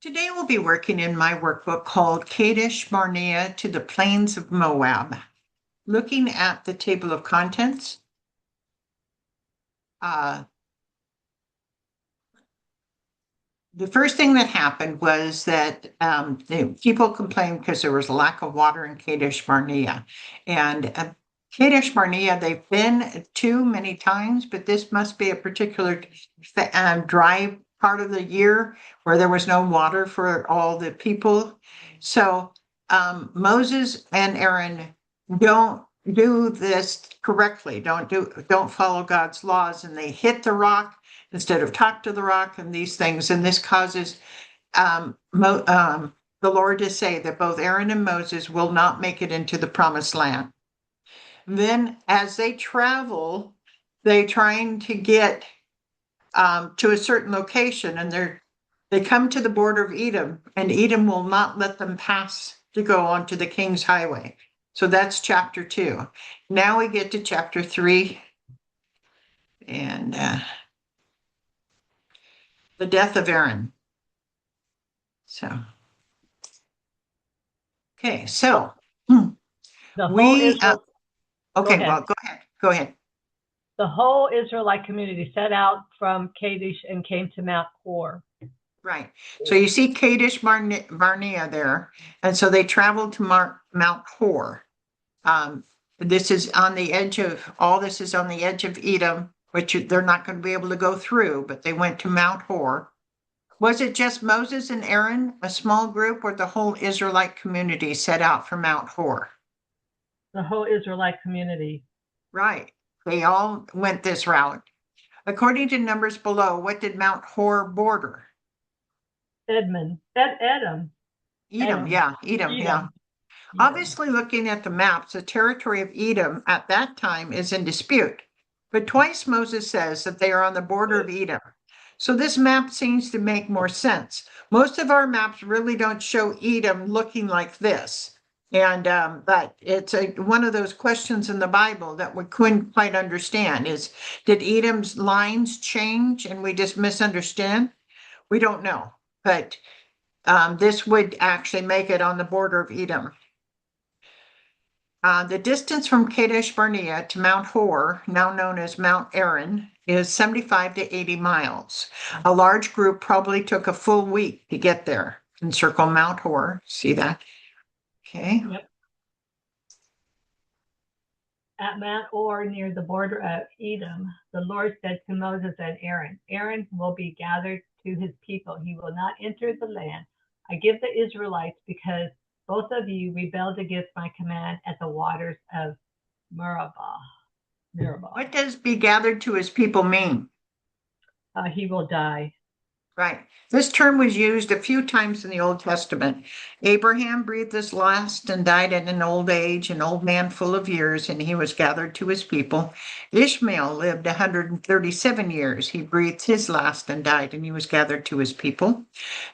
Today we'll be working in my workbook called Kadesh Barnea to the Plains of Moab. Looking at the table of contents, the first thing that happened was that the people complained because there was a lack of water in Kadesh Barnea. And Kadesh Barnea, they've been to many times, but this must be a particular dry part of the year where there was no water for all the people. So Moses and Aaron don't do this correctly, don't follow God's laws, and they hit the rock instead of talk to the rock and these things. And this causes the Lord to say that both Aaron and Moses will not make it into the promised land. Then as they travel, they're trying to get to a certain location, and they come to the border of Edom, and Edom will not let them pass to go onto the King's Highway. So that's chapter 2. Now we get to chapter 3, and the death of Aaron. Okay, so The whole Israel, okay, well, go ahead. The whole Israelite community set out from Kadesh and came to Mount Hor. Right. So you see Kadesh Barnea there, and so they traveled to Mount Hor. This is on the edge of Edom, which they're not going to be able to go through, but they went to Mount Hor. Was it just Moses and Aaron, a small group, or the whole Israelite community set out for Mount Hor? The whole Israelite community. Right. They all went this route. According to numbers below, what did Mount Hor border? Edom. Edom, yeah. Obviously, looking at the maps, the territory of Edom at that time is in dispute. But twice Moses says that they are on the border of Edom. So this map seems to make more sense. Most of our maps really don't show Edom looking like this. And but it's one of those questions in the Bible that we couldn't quite understand is, did Edom's lines change and we just misunderstand? We don't know. But this would actually make it on the border of Edom. The distance from Kadesh Barnea to Mount Hor, now known as Mount Aaron, is 75 to 80 miles. A large group probably took a full week to get there. Encircle Mount Hor. See that? Okay. Yep. At Mount Hor, near the border of Edom, the Lord said to Moses and Aaron, Aaron will be gathered to his people. He will not enter the land I give the Israelites because both of you rebelled against my command at the waters of Meribah. What does be gathered to his people mean? He will die. Right. This term was used a few times in the Old Testament. Abraham breathed his last and died at an old age, an old man full of years, and he was gathered to his people. Ishmael lived 137 years. He breathed his last and died, and he was gathered to his people.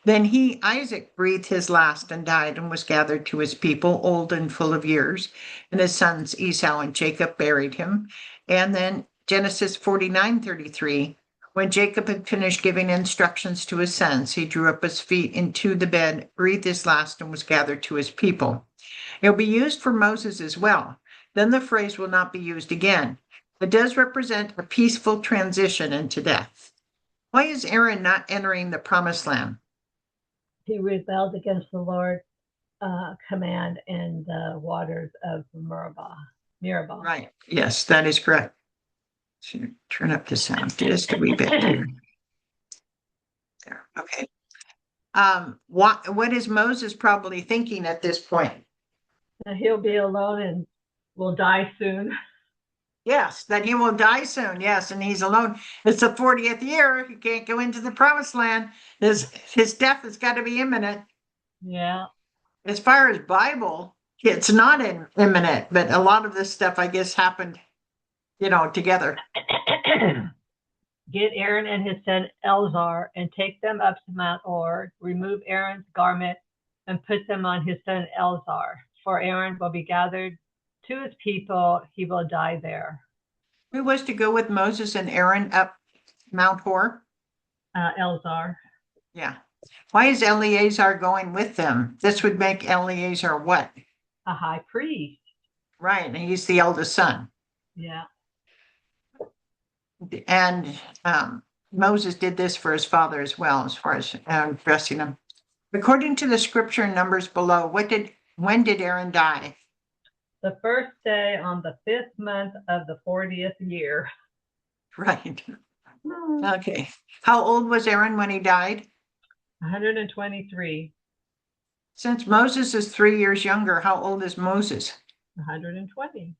Then Isaac, breathed his last and died and was gathered to his people, old and full of years. And his sons Esau and Jacob buried him. And then Genesis 49:33. When Jacob had finished giving instructions to his sons, he drew up his feet into the bed, breathed his last, and was gathered to his people. It will be used for Moses as well. Then the phrase will not be used again. It does represent a peaceful transition into death. Why is Aaron not entering the promised land? He rebelled against the Lord's command in the waters of Meribah. Right. Yes, that is correct. Turn up the sound just a wee bit there. There. Okay. What is Moses probably thinking at this point? He'll be alone and will die soon. Yes, that he will die soon. Yes, and he's alone. It's the 40th year. He can't go into the promised land. His death has got to be imminent. Yeah. As far as Bible, it's not imminent, but a lot of this stuff, I guess, happened, together. Get Aaron and his son Eleazar and take them up to Mount Hor. Remove Aaron's garment and put them on his son Eleazar. For Aaron will be gathered to his people. He will die there. Who was to go with Moses and Aaron up Mount Hor? Eleazar. Yeah. Why is Eleazar going with them? This would make Eleazar what? A high priest. Right, and he's the eldest son. Yeah. And Moses did this for his father as well, as far as dressing him. According to the scripture and numbers below, when did Aaron die? The first day on the 5th month of the 40th year. Right. Okay. How old was Aaron when he died? 123. Since Moses is 3 years younger, how old is Moses? 120.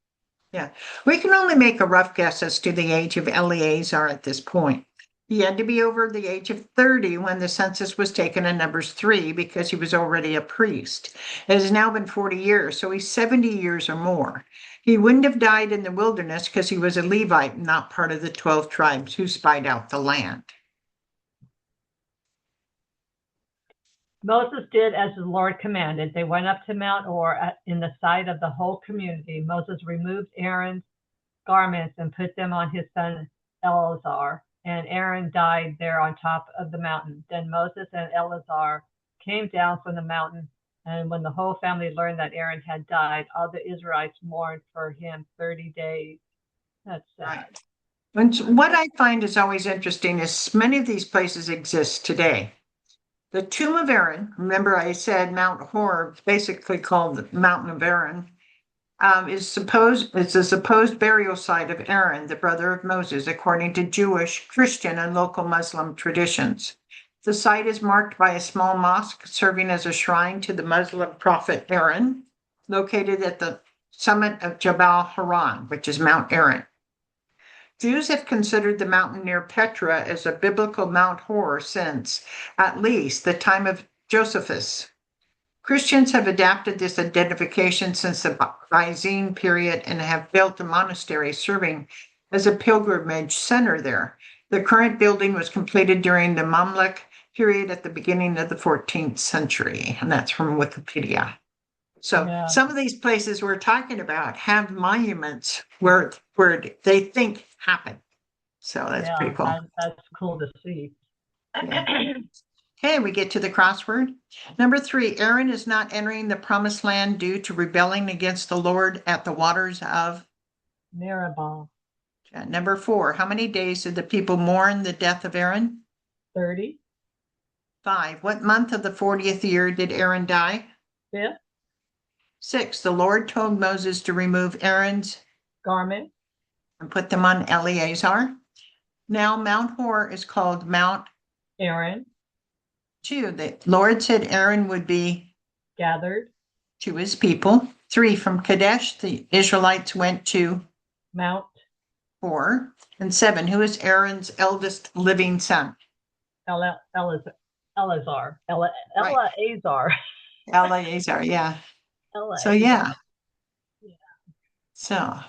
Yeah, we can only make a rough guess as to the age of Eleazar at this point. He had to be over the age of 30 when the census was taken in Numbers 3 because he was already a priest. It has now been 40 years, so he's 70 years or more. He wouldn't have died in the wilderness because he was a Levite, not part of the 12 tribes who spied out the land. Moses did as the Lord commanded. They went up to Mount Or in the sight of the whole community. Moses removed Aaron's garments and put them on his son Eleazar, and Aaron died there on top of the mountain. Then Moses and Eleazar came down from the mountain, and when the whole family learned that Aaron had died, all the Israelites mourned for him 30 days. That's sad. Right. And what I find is always interesting is many of these places exist today. The tomb of Aaron, remember I said Mount Hor, basically called the Mountain of Aaron, it's a supposed burial site of Aaron, the brother of Moses, according to Jewish, Christian, and local Muslim traditions. The site is marked by a small mosque serving as a shrine to the Muslim prophet Aaron, located at the summit of Jabal Haran, which is Mount Aaron. Jews have considered the mountain near Petra as a biblical Mount Hor since at least the time of Josephus. Christians have adapted this identification since the Byzantine period and have built a monastery serving as a pilgrimage center there. The current building was completed during the Mamluk period at the beginning of the 14th century, and that's from Wikipedia. So some of these places we're talking about have monuments where they think happened. So that's pretty cool. That's cool to see. Yeah. Okay, we get to the crossword. Number 3, Aaron is not entering the promised land due to rebelling against the Lord at the waters of Meribah. Okay, number 4, how many days did the people mourn the death of Aaron? 30. 5, what month of the 40th year did Aaron die? 5th. 6, the Lord told Moses to remove Aaron's garment and put them on Eleazar. Now Mount Hor is called Mount Aaron. 2, the Lord said Aaron would be gathered to his people. 3, from Kadesh, the Israelites went to Mount Hor. And 7, who is Aaron's eldest living son? Eleazar. Right. Eleazar. Eleazar, yeah. So, yeah. So,